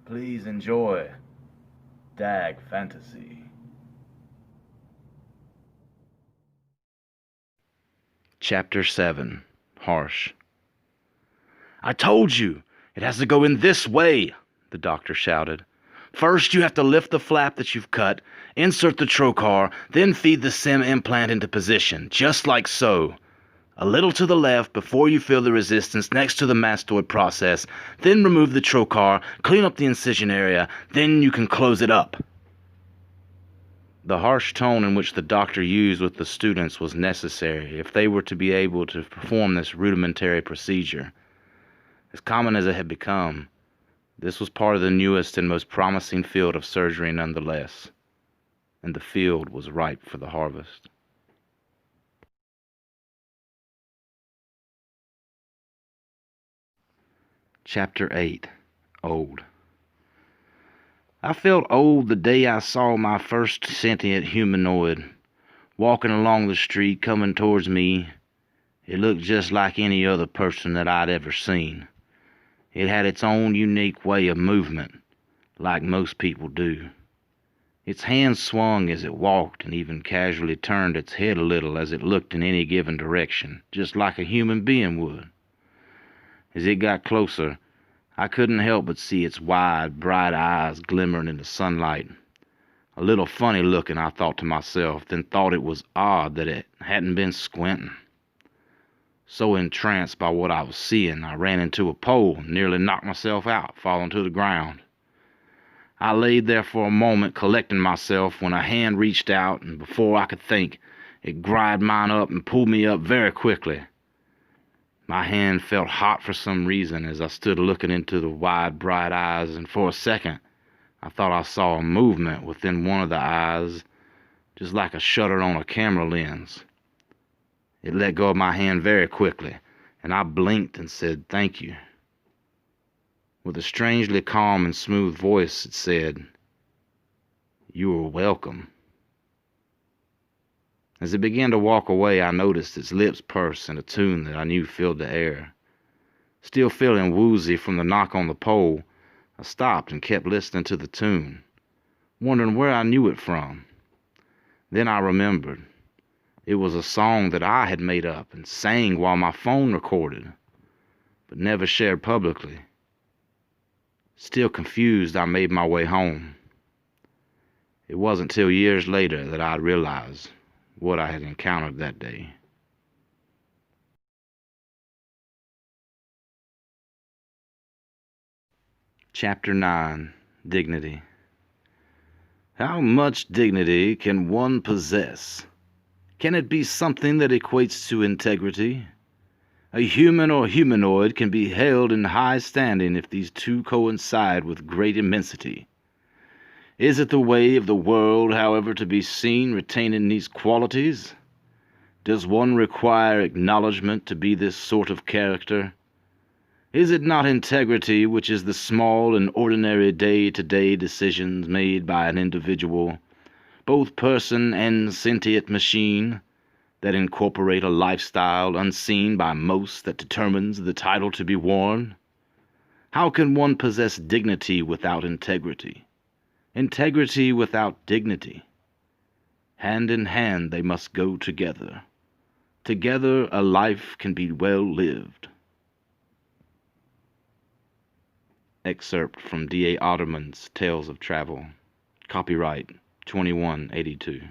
Please enjoy Dag Fantasy. Chapter 7. Harsh. "I told you! It has to go in this way!" the doctor shouted. "First, you have to lift the flap that you've cut, insert the trocar, then feed the SIM implant into position, just like so. A little to the left before you feel the resistance next to the mastoid process, then remove the trocar, clean up the incision area, then you can close it up." The harsh tone in which the doctor used with the students was necessary if they were to be able to perform this rudimentary procedure. As common as it had become, this was part of the newest and most promising field of surgery nonetheless, and the field was ripe for the harvest. Chapter 8. Old. I felt old the day I saw my first sentient humanoid walking along the street coming towards me. It looked just like any other person that I'd ever seen. It had its own unique way of movement, like most people do. Its hands swung as it walked and even casually turned its head a little as it looked in any given direction, just like a human being would. As it got closer, I couldn't help but see its wide, bright eyes glimmering in the sunlight. A little funny looking, I thought to myself, then thought it was odd that it hadn't been squinting. So entranced by what I was seeing, I ran into a pole and nearly knocked myself out, falling to the ground. I laid there for a moment, collecting myself, when a hand reached out, and before I could think, it grabbed mine up and pulled me up very quickly. My hand felt hot for some reason as I stood looking into the wide, bright eyes, and for a second, I thought I saw a movement within one of the eyes, just like a shutter on a camera lens. It let go of my hand very quickly, and I blinked and said, "Thank you." With a strangely calm and smooth voice, it said, "You are welcome." As it began to walk away, I noticed its lips purse in a tune that I knew filled the air. Still feeling woozy from the knock on the pole, I stopped and kept listening to the tune, wondering where I knew it from. Then I remembered. It was a song that I had made up and sang while my phone recorded, but never shared publicly. Still confused, I made my way home. It wasn't till years later that I realized what I had encountered that day. Chapter 9. Dignity. How much dignity can one possess? Can it be something that equates to integrity? A human or humanoid can be held in high standing if these two coincide with great immensity. Is it the way of the world, however, to be seen retaining these qualities? Does one require acknowledgment to be this sort of character? Is it not integrity which is the small and ordinary day-to-day decisions made by an individual, both person and sentient machine, that incorporate a lifestyle unseen by most that determines the title to be worn? How can one possess dignity without integrity? Integrity without dignity? Hand in hand they must go together. Together a life can be well lived. Excerpt from D.A. Otterman's Tales of Travel. Copyright 2182.